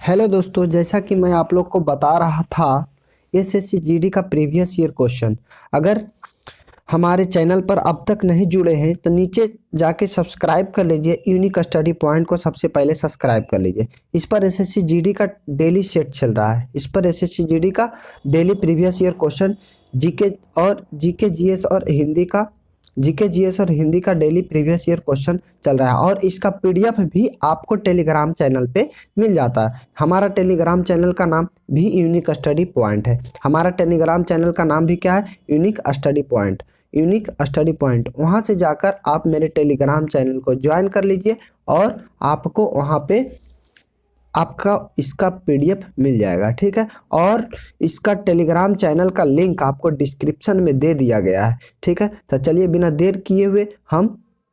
Hello दोस्तों, जैसा कि मैं आप लोग को बता रहा था एसएससी जीडी का प्रीवियस ईयर क्वेश्चन। अगर हमारे चैनल पर अब तक नहीं जुड़े हैं तो नीचे जाके सब्सक्राइब कर लीजिए। यूनिक स्टडी पॉइंट को सबसे पहले सब्सक्राइब कर लीजिए। इस पर एसएससी जीडी का डेली सेट चल रहा है। इस पर एसएससी जीडी का daily previous year question GK GS और हिंदी का डेली प्रीवियस ईयर क्वेश्चन चल रहा है और इसका पीडीएफ भी आपको टेलीग्राम चैनल पे मिल जाता है। हमारा टेलीग्राम चैनल का नाम भी यूनिक स्टडी पॉइंट है। हमारा टेलीग्राम चैनल का नाम भी क्या है? Unique study point. वहाँ से जाकर आप मेरे टेलीग्राम चैनल को ज्वाइन कर लीजिए और आपको वहाँ पे आपका इसका पीडीएफ मिल जाएगा, ठीक है। और इसका टेलीग्राम चैनल का लिंक आपको डिस्क्रिप्शन में दे दिया गया है, ठीक है। तो चलिए बिना देर किए हुए हम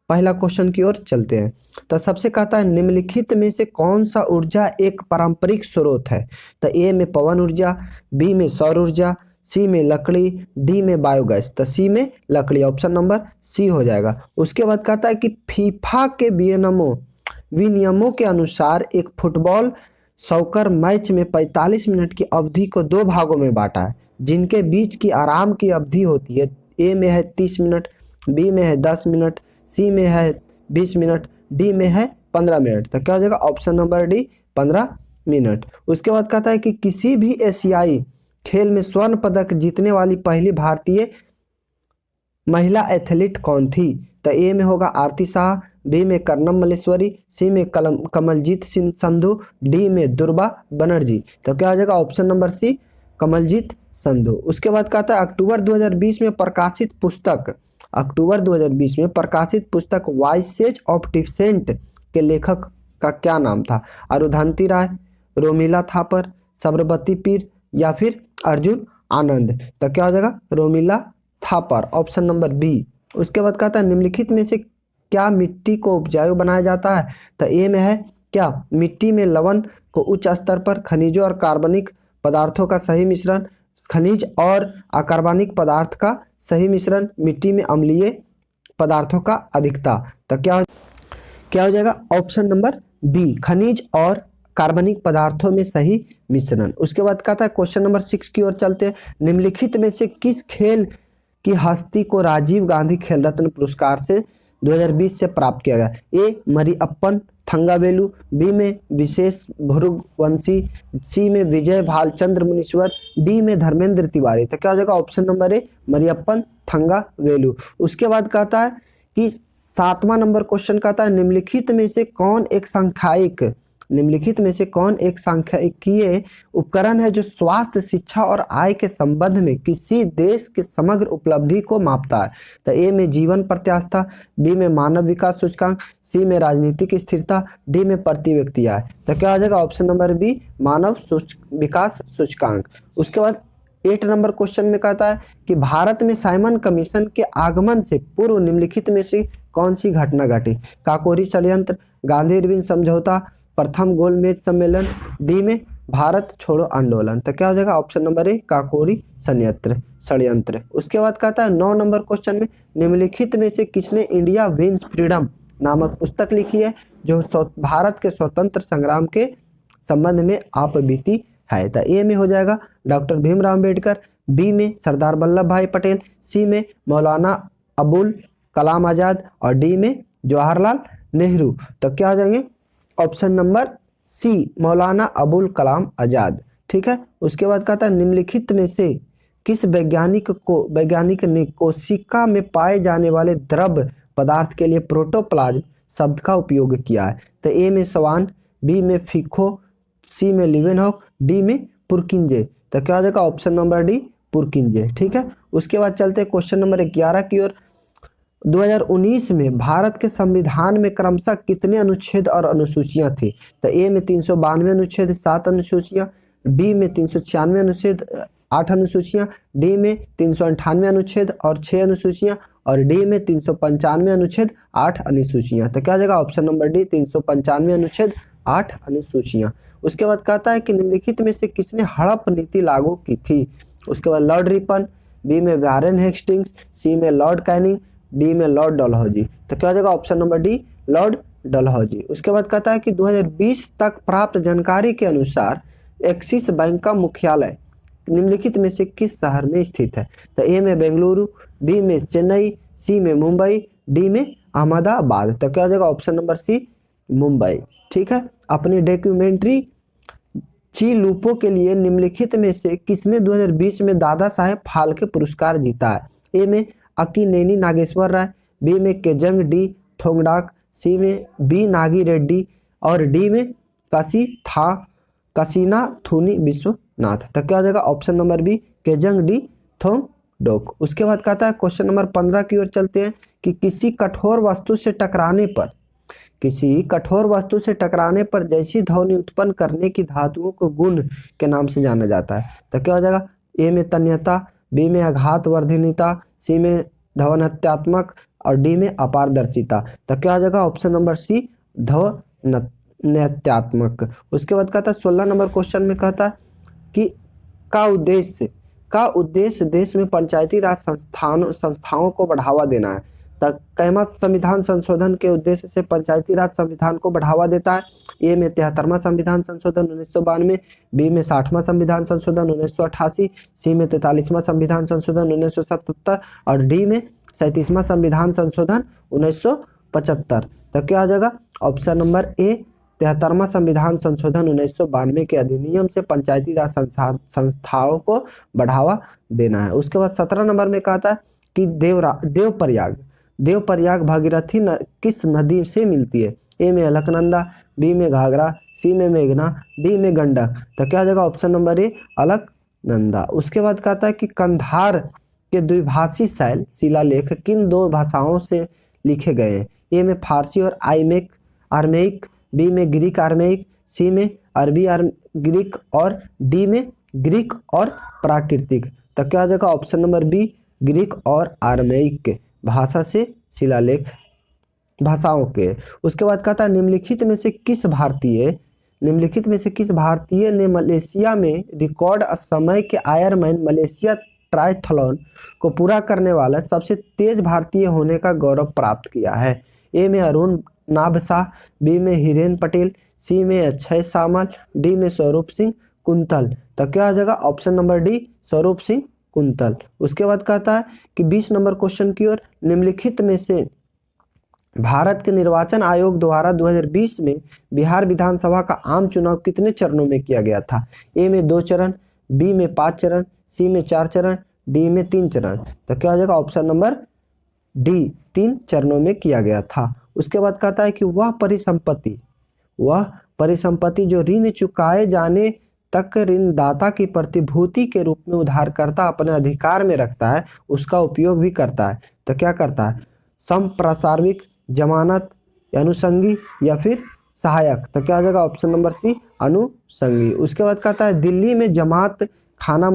पहला क्वेश्चन की ओर चलते हैं। तो सबसे कहता है निम्नलिखित में से कौन सा ऊर्जा एक पारंपरिक स्रोत है? तो ए में पवन ऊर्जा, बी में सौर ऊर्जा, सी में लकड़ी, डी में बायोगैस। तो सी में लकड़ी, ऑप्शन नंबर सी हो जाएगा। उसके बाद कहता है कि फीफा के विनियमों के अनुसार एक फुटबॉल सॉकर मैच में 45 मिनट की अवधि को दो भागों में बांटा है, जिनके बीच की आराम की अवधि होती है। ए में है 30 मिनट, बी में है 10 मिनट, सी में है 20 मिनट, डी में है 15 मिनट। तो क्या हो जाएगा? Option number D 15 minute. उसके बाद कहता है कि किसी भी एशियाई खेल में स्वर्ण पदक जीतने वाली पहली भारतीय महिला एथलीट कौन थी? तो ए में होगा आरती शाह, बी में कर्णम मल्लेश्वरी, सी में कमलजीत सिंह संधू, डी में दुर्गा बनर्जी। तो क्या हो जाएगा? Option number C Kamaljeet Sandhu. उसके बाद कहता है अक्टूबर 2020 में प्रकाशित पुस्तक वॉइसेज ऑफ डिसेंट के लेखक का क्या नाम था? अरुंधति राय, रोमिला थापर, सरस्वती पीर या फिर अर्जुन आनंद। तो क्या हो जाएगा? Romila Thapar, option number B. उसके बाद कहता है निम्नलिखित में से क्या मिट्टी को उपजाऊ बनाया जाता है? तो ए में है क्या मिट्टी में लवण को उच्च स्तर पर, खनिजों और कार्बनिक पदार्थों का सही मिश्रण, खनिज और अकार्बनिक पदार्थ का सही मिश्रण, मिट्टी में अम्लीय पदार्थों का अधिकता। तो क्या हो जाएगा? ऑप्शन नंबर बी खनिज और कार्बनिक पदार्थों में सही मिश्रण। उसके बाद कहता है क्वेश्चन नंबर 6 की ओर चलते हैं। निम्नलिखित में से किस खेल की हस्ती को राजीव गांधी खेल रत्न पुरस्कार से 2020 से प्राप्त किया गया? ए मरियप्पन थंगावेलु, बी में विशेष भृगुवंशी, सी में विजय भालचंद्र मुनीश्वर, डी में धर्मेंद्र तिवारी। तो क्या हो जाएगा? ऑप्शन नंबर ए मरियप्पन थंगावेलु। उसके बाद कहता है कि 7वां नंबर क्वेश्चन कहता है निम्नलिखित में से कौन एक सांख्यिकीय उपकरण है जो स्वास्थ्य, शिक्षा और आय के संबंध में किसी देश के समग्र उपलब्धि को मापता है? तो ए में जीवन प्रत्याशा, बी में मानव विकास सूचकांक, सी में राजनीतिक स्थिरता, डी में प्रति व्यक्ति आय। तो क्या हो जाएगा? ऑप्शन नंबर बी मानव विकास सूचकांक। उसके बाद 8 नंबर क्वेश्चन में कहता है कि भारत में साइमन कमीशन के आगमन से पूर्व निम्नलिखित में से कौन सी घटना घटी? काकोरी षड्यंत्र, गांधी इरविन समझौता, प्रथम गोलमेज सम्मेलन, डी में भारत छोड़ो आंदोलन। तो क्या हो जाएगा? ऑप्शन नंबर ए काकोरी षड्यंत्र। उसके बाद कहता है 9 नंबर क्वेश्चन में निम्नलिखित में से किसने इंडिया विंस फ्रीडम नामक पुस्तक लिखी है जो भारत के स्वतंत्र संग्राम के संबंध में आप बीती है? तो ए में हो जाएगा डॉक्टर भीमराव अम्बेडकर, बी में सरदार वल्लभ भाई पटेल, सी में मौलाना अबुल कलाम आजाद और डी में जवाहरलाल नेहरू। तो क्या हो जाएंगे? ऑप्शन नंबर सी मौलाना अबुल कलाम आजाद, ठीक है। उसके बाद कहता है निम्नलिखित में से किस वैज्ञानिक ने कोशिका में पाए जाने वाले द्रव पदार्थ के लिए प्रोटोप्लाज्म शब्द का उपयोग किया है? तो ए में स्वान, बी में फिको, सी में लिवेनहॉक, डी में पुरकिंजे। तो क्या हो जाएगा? ऑप्शन नंबर डी पुरकिंजे, ठीक है। उसके बाद चलते हैं क्वेश्चन नंबर 11 की ओर। 2019 में भारत के संविधान में क्रमशः कितने अनुच्छेद और अनुसूचियां थी? तो ए में 392 अनुच्छेद 7 अनुसूचियां, बी में 396 अनुच्छेद 8 अनुसूचियां, डी में 398 अनुच्छेद और 6 अनुसूचियां और डी में 395 अनुच्छेद 8 अनुसूचियां। तो क्या हो जाएगा? ऑप्शन नंबर डी 395 अनुच्छेद 8 अनुसूचियां। उसके बाद कहता है कि निम्नलिखित में से किसने हड़प नीति लागू की थी? उसके बाद लॉर्ड रिपन, बी में वारेन हेस्टिंग्स, सी में लॉर्ड कैनिंग, डी में लॉर्ड डलहौजी। तो क्या हो जाएगा? Option number D Lord Dalhousie. उसके बाद कहता है कि 2020 तक प्राप्त जानकारी के अनुसार एक्सिस बैंक का मुख्यालय निम्नलिखित में से किस शहर में स्थित है? तो ए में बेंगलुरु, बी में चेन्नई, सी में मुंबई, डी में अहमदाबाद। तो क्या हो जाएगा? Option number C Mumbai. ठीक है। अपनी डॉक्यूमेंट्री ची लूपो के लिए निम्नलिखित में से किसने 2020 में दादा साहेब फाल्के पुरस्कार जीता है? ए में अक्किनेनी नागेश्वर राय, बी में केजंग डी थोंगडाक, सी में बी नागी रेड्डी और डी में कसीना थूनी विश्वनाथ। तो क्या हो जाएगा? ऑप्शन नंबर बी केजंग डी थोंगडोक। उसके बाद कहता है क्वेश्चन नंबर 15 की ओर चलते हैं कि किसी कठोर वस्तु से टकराने पर जैसी ध्वनि उत्पन्न करने की धातुओं को गुण के नाम से जाना जाता है। तो क्या हो जाएगा? ए में तन्यता, बी में आघातवर्धनीयता, सी में ध्वन्यात्मक और डी में अपारदर्शिता। तो क्या हो जाएगा? ऑप्शन नंबर सी ध्वन्यात्मक। उसके बाद कहता है 16 नंबर क्वेश्चन में कहता है कि का उद्देश्य देश में पंचायती राज संस्थाओं को बढ़ावा देना है। कैमा संविधान संशोधन के उद्देश्य से पंचायती राज संविधान को बढ़ावा देता है? ए में 73वां संविधान संशोधन 1992, बी में 60वां संविधान संशोधन 1988, सी में 43वां संविधान संशोधन 1977 और डी में 37वां संविधान संशोधन 1975। तो क्या आ जाएगा? ऑप्शन नंबर ए 73वां संविधान संशोधन 1992 के अधिनियम से पंचायती राज संस्थाओं को बढ़ावा देना है। उसके बाद 17 नंबर में कहता है कि देवप्रयाग भागीरथी किस नदी से मिलती है? ए में अलकनंदा, बी में घाघरा, सी में मेघना, डी में गंडक। तो क्या हो जाएगा? ऑप्शन नंबर ए अलकनंदा। उसके बाद कहता है कि कंधार के द्विभाषी शैल शिलालेख किन दो भाषाओं से लिखे गए हैं? ए में फारसी और आर्मेइक, बी में ग्रीक आर्मेइक, सी में अरबी ग्रीक और डी में ग्रीक और प्राकृतिक। तो क्या हो जाएगा? ऑप्शन नंबर बी ग्रीक और आर्मेइक भाषा से शिलालेख भाषाओं के। उसके बाद कहता है निम्नलिखित में से किस भारतीय ने मलेशिया में रिकॉर्ड समय के आयरमैन मलेशिया ट्रायथलॉन को पूरा करने वाला सबसे तेज भारतीय होने का गौरव प्राप्त किया है? ए में अरुण नाभशाह, बी में हिरेन पटेल, सी में अक्षय सामल, डी में स्वरूप सिंह कुंतल। तो क्या आ जाएगा? Option number D Swaroop Singh quintal. उसके बाद कहता है कि 20 नंबर क्वेश्चन की ओर निम्नलिखित में से भारत के निर्वाचन आयोग द्वारा 2020 में बिहार विधानसभा का आम चुनाव कितने चरणों में किया गया था? ए में 2 चरण, बी में 5 चरण, सी में 4 चरण, डी में 3 चरण। तो क्या हो जाएगा? ऑप्शन नंबर डी 3 चरणों में किया गया था। उसके बाद कहता है कि वह परिसंपत्ति जो ऋण चुकाए जाने तक ऋणदाता की प्रतिभूति के रूप में उधारकर्ता अपने अधिकार में रखता है, उसका उपयोग भी करता है। तो क्या करता है? संप्रासार्विक, जमानत, अनुषंगी या फिर सहायक। तो क्या हो जाएगा? ऑप्शन नंबर सी अनुषंगी। उसके बाद कहता है दिल्ली में जमात खाना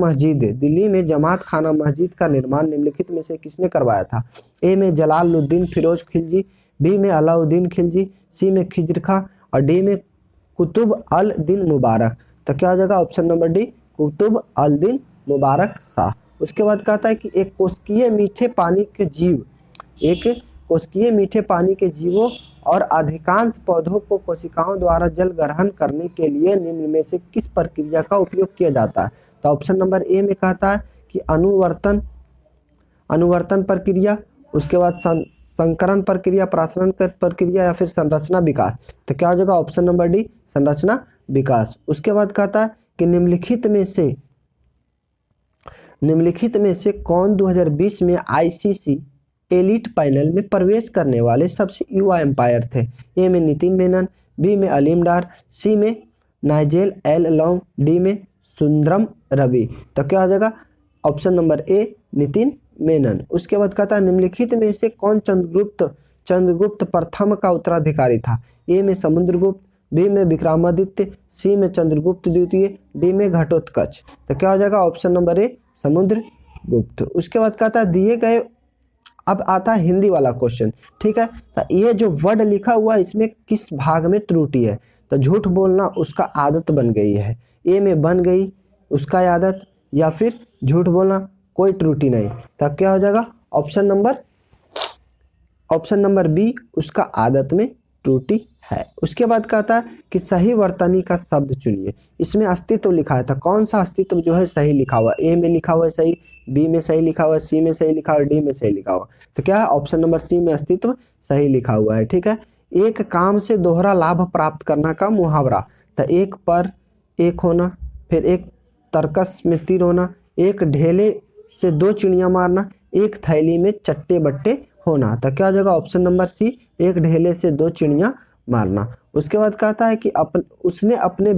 मस्जिद का निर्माण निम्नलिखित में से किसने करवाया था? ए में जलालुद्दीन फिरोज खिलजी, बी में अलाउद्दीन खिलजी, सी में खिज्र खां और डी में कुतुब अल दिन मुबारक। तो क्या हो जाएगा? ऑप्शन नंबर डी कुतुब अल दिन मुबारक शाह। उसके बाद कहता है कि एक कोशिकीय मीठे पानी के जीवों और अधिकांश पौधों को कोशिकाओं द्वारा जल ग्रहण करने के लिए निम्न में से किस प्रक्रिया का उपयोग किया जाता है? तो ऑप्शन नंबर ए में कहता है कि अनुवर्तन प्रक्रिया, उसके बाद संकरण प्रक्रिया, प्रासरण प्रक्रिया या फिर संरचना विकास। तो क्या हो जाएगा? ऑप्शन नंबर डी संरचना विकास। उसके बाद कहता है कि निम्नलिखित में से कौन 2020 में आईसीसी एलिट पैनल में प्रवेश करने वाले सबसे युवा एम्पायर थे? ए में नितिन मेनन, बी में अलीम डार, सी में नाइजेल एल लॉन्ग, डी में सुंदरम रवि। तो क्या हो जाएगा? ऑप्शन नंबर ए नितिन मेनन। उसके बाद कहता है निम्नलिखित में से कौन चंद्रगुप्त प्रथम का उत्तराधिकारी था? ए में समुद्रगुप्त, बी में विक्रमादित्य, सी में चंद्रगुप्त द्वितीय, डी में घटोत्कच। तो क्या हो जाएगा? ऑप्शन नंबर ए समुद्रगुप्त। उसके बाद कहता है दिए गए, अब आता है हिंदी वाला क्वेश्चन। ठीक है, तो ये जो वर्ड लिखा हुआ है इसमें किस भाग में त्रुटि है? तो झूठ बोलना उसका आदत बन गई है। ए में बन गई उसका आदत, या फिर झूठ बोलना कोई त्रुटि नहीं। तो क्या हो जाएगा? ऑप्शन नंबर बी उसका आदत में त्रुटि है। उसके बाद कहता है कि सही वर्तनी का शब्द चुनिए। इसमें अस्तित्व लिखा है, तो कौन सा अस्तित्व जो है सही लिखा हुआ है? ए में लिखा हुआ है सही, बी में सही लिखा हुआ है, सी में सही लिखा हुआ है, डी में सही लिखा हुआ है। तो क्या है? ऑप्शन नंबर सी में अस्तित्व सही लिखा हुआ है। ठीक है। एक काम से दोहरा लाभ प्राप्त करना का मुहावरा, तो एक पर एक होना, फिर एक तरकस में तीर होना, एक ढेले से दो चिड़ियां मारना, एक थैली में चट्टे बट्टे होना। तो क्या हो जाएगा? ऑप्शन नंबर सी, एक ढेले से दो चिड़ियां मारना। उसके बाद कहता है कि उसने अपने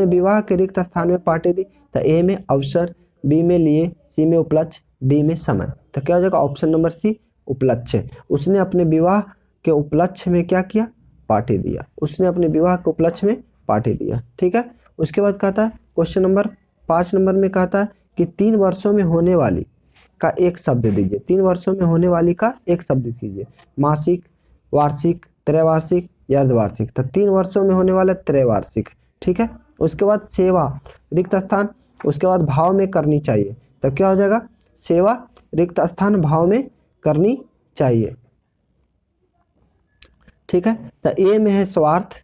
विवाह के रिक्त स्थान में पार्टी दी। तो ए में अवसर, बी में लिए, सी में उपलक्ष्य, डी में समय। तो क्या हो जाएगा? ऑप्शन नंबर सी उपलक्ष्य। उसने अपने विवाह के उपलक्ष्य में क्या किया? पार्टी दिया। उसने अपने विवाह के उपलक्ष्य में पार्टी दिया। ठीक है। उसके बाद कहता है क्वेश्चन नंबर 5 नंबर में कहता है कि 3 वर्षों में होने वाली का एक शब्द दीजिए। 3 वर्षों में होने वाली का एक शब्द दीजिए। मासिक, वार्षिक, त्रैवार्षिक या अर्धवार्षिक। तो 3 वर्षों में होने वाला त्रैवार्षिक। ठीक है। उसके बाद सेवा रिक्त स्थान, उसके बाद भाव में करनी चाहिए। तो क्या हो जाएगा? सेवा रिक्त स्थान भाव में करनी चाहिए। ठीक है। तो ए में है स्वार्थ,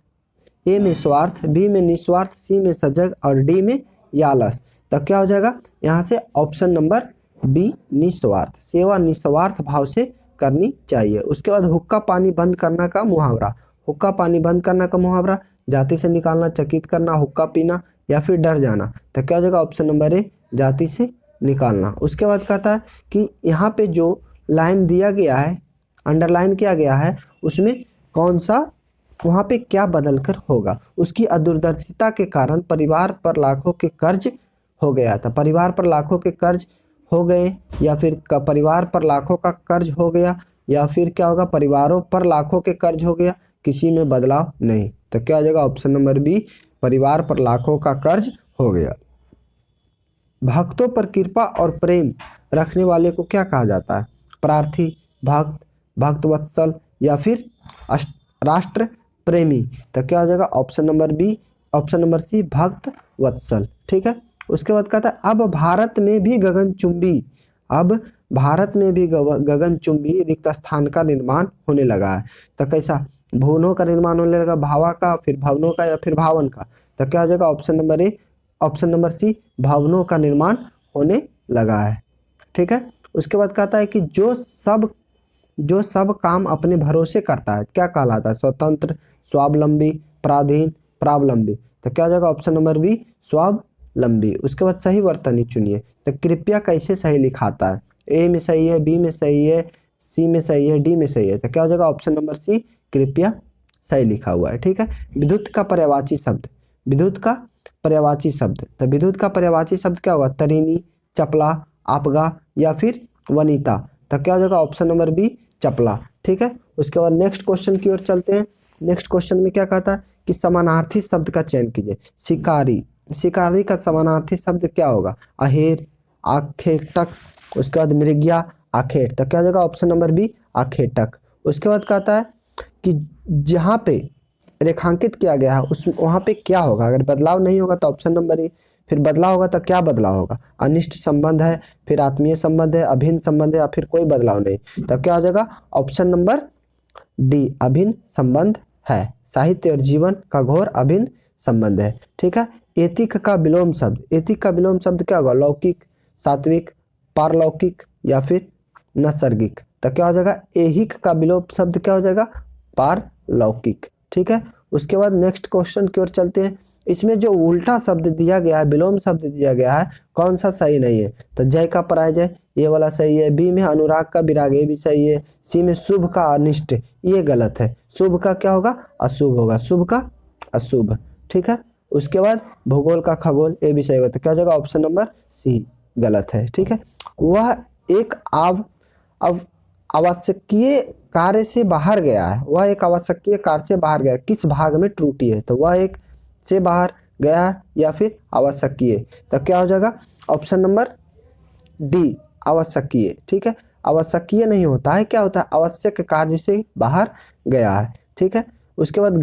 ए में स्वार्थ, बी में निस्वार्थ, सी में सजग और डी में यालस। तो क्या हो जाएगा? यहाँ से ऑप्शन नंबर बी निस्वार्थ, सेवा निस्वार्थ भाव से करनी चाहिए। उसके बाद हुक्का पानी बंद करना का मुहावरा। हुक्का पानी बंद करना का मुहावरा, जाति से निकालना, चकित करना, हुक्का पीना या फिर डर जाना। तो क्या हो जाएगा? ऑप्शन नंबर ए जाति से निकालना। उसके बाद कहता है कि यहाँ पे जो लाइन दिया गया है, अंडरलाइन किया गया है, उसमें कौन सा, वहाँ पे क्या बदल कर होगा? उसकी अदूरदर्शिता के कारण परिवार पर लाखों के कर्ज हो गया था। परिवार पर लाखों के कर्ज हो गए, या फिर परिवार पर लाखों का कर्ज हो गया, या फिर क्या होगा? परिवारों पर लाखों के कर्ज हो गया, किसी में बदलाव नहीं। तो क्या हो जाएगा? ऑप्शन नंबर बी परिवार पर लाखों का कर्ज हो गया। भक्तों पर कृपा और प्रेम रखने वाले को क्या कहा जाता है? प्रार्थी, भक्त, भक्तवत्सल या फिर राष्ट्र प्रेमी। तो क्या हो जाएगा? Option number B, option number C भक्त वत्सल। ठीक है। उसके बाद कहता है अब भारत में भी गगनचुंबी रिक्त स्थान का निर्माण होने लगा है। तो कैसा? भुवनों का निर्माण होने लगा, भावा का, फिर भवनों का या फिर भावन का। तो क्या हो जाएगा? Option number A, option number C भवनों का निर्माण होने लगा है। ठीक है। उसके बाद कहता है कि जो सब काम अपने भरोसे करता है क्या कहलाता है? स्वतंत्र, स्वावलंबी, पराधीन, प्रावलंबी। तो क्या हो जाएगा? ऑप्शन नंबर बी स्वावलंबी। उसके बाद सही वर्तनी चुनिए। तो कृपया कैसे सही लिखाता है? ए में सही है, बी में सही है, सी में सही है, डी में सही है। तो क्या हो जाएगा? ऑप्शन नंबर सी कृपया सही लिखा हुआ है। ठीक है। विद्युत का पर्यायवाची शब्द, विद्युत का पर्यायवाची शब्द। तो विद्युत का पर्यायवाची शब्द क्या होगा? तरीनी, चपला, आपगा या फिर वनिता। तो क्या हो जाएगा? ऑप्शन नंबर बी चपला। ठीक है। उसके बाद नेक्स्ट क्वेश्चन की ओर चलते हैं। नेक्स्ट क्वेश्चन में क्या कहता है कि समानार्थी शब्द का चयन कीजिए। शिकारी, शिकारी का समानार्थी शब्द क्या होगा? अहेर, आखेटक। उसके बाद मृग्या, आखेट। तो क्या हो जाएगा? ऑप्शन नंबर बी आखेटक। उसके बाद कहता है कि जहाँ पे रेखांकित किया गया है उस वहाँ पे क्या होगा? अगर बदलाव नहीं होगा तो ऑप्शन नंबर ए, फिर बदलाव होगा तो क्या बदलाव होगा? अनिष्ट संबंध है, फिर आत्मीय संबंध है, अभिन्न संबंध है या फिर कोई बदलाव नहीं। तो क्या हो जाएगा? ऑप्शन नंबर डी अभिन्न संबंध है। साहित्य और जीवन का घोर अभिन्न संबंध है। ठीक है। एतिक का विलोम शब्द, एतिक का विलोम शब्द क्या होगा? लौकिक, सात्विक, पारलौकिक या फिर नैसर्गिक। तो क्या हो जाएगा? एहिक का विलोम शब्द क्या हो जाएगा? पारलौकिक। ठीक है। उसके बाद नेक्स्ट क्वेश्चन की ओर चलते हैं। इसमें जो उल्टा शब्द दिया गया है, विलोम शब्द दिया गया है, कौन सा सही नहीं है? तो जय का पराजय, ये वाला सही है। बी में अनुराग का विराग, ये भी सही है। सी में शुभ का अनिष्ट, ये गलत है। शुभ का क्या होगा? अशुभ होगा। शुभ का अशुभ। ठीक है। उसके बाद भूगोल का खगोल, ये भी सही होगा। तो क्या हो जाएगा? ऑप्शन नंबर सी गलत है। ठीक है। वह एक आवश्यकीय कार्य से बाहर गया है, वह एक आवश्यकीय कार्य से बाहर गया, किस भाग में त्रुटि है? तो वह एक से बाहर गया या फिर आवश्यकीय। तो क्या हो जाएगा? ऑप्शन नंबर डी आवश्यकीय। ठीक है। आवश्यकीय नहीं होता है, क्या होता है? आवश्यक कार्य से बाहर गया है। ठीक है। उसके बाद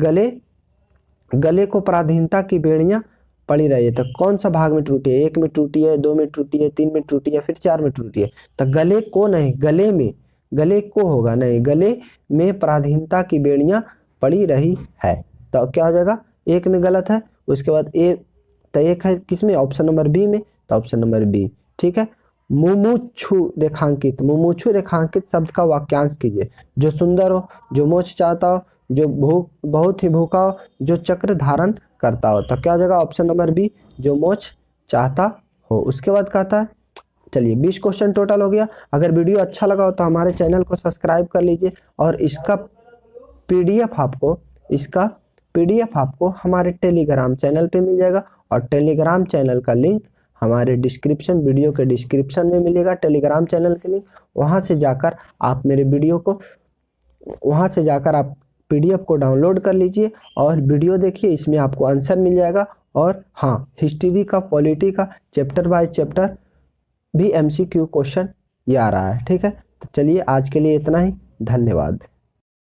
गले को पराधीनता की बेड़ियां पड़ी रही है। तो कौन सा भाग में त्रुटि है? 1 में त्रुटि है, 2 में त्रुटि है, 3 में त्रुटि है, फिर 4 में त्रुटि है। तो गले को नहीं, गले को होगा, नहीं, गले में पराधीनता की बेड़ियां पड़ी रही है। तो क्या हो जाएगा, एक में गलत है। उसके बाद ए, तो एक है किसमें, ऑप्शन नंबर बी में, तो ऑप्शन नंबर बी ठीक है। मुमुक्षु रेखांकित, मुमुक्षु रेखांकित शब्द का वाक्यांश कीजिए। जो सुंदर हो, जो मोक्ष चाहता हो, जो भूख बहुत ही भूखा हो, जो चक्र धारण करता हो। तो क्या हो जाएगा, ऑप्शन नंबर बी, जो मोक्ष चाहता हो। उसके बाद कहता है, चलिए 20 क्वेश्चन टोटल हो गया। अगर वीडियो अच्छा लगा हो तो हमारे चैनल को सब्सक्राइब कर लीजिए, और इसका पीडीएफ आपको हमारे टेलीग्राम चैनल पे मिल जाएगा, और टेलीग्राम चैनल का लिंक हमारे वीडियो के डिस्क्रिप्शन में मिलेगा, टेलीग्राम चैनल के लिंक। वहाँ से जाकर आप पीडीएफ को डाउनलोड कर लीजिए और वीडियो देखिए, इसमें आपको आंसर मिल जाएगा। और हाँ, हिस्ट्री का, पॉलिटी का चैप्टर बाय चैप्टर भी एमसीक्यू क्वेश्चन ये आ रहा है, ठीक है। तो चलिए आज के लिए इतना ही, धन्यवाद।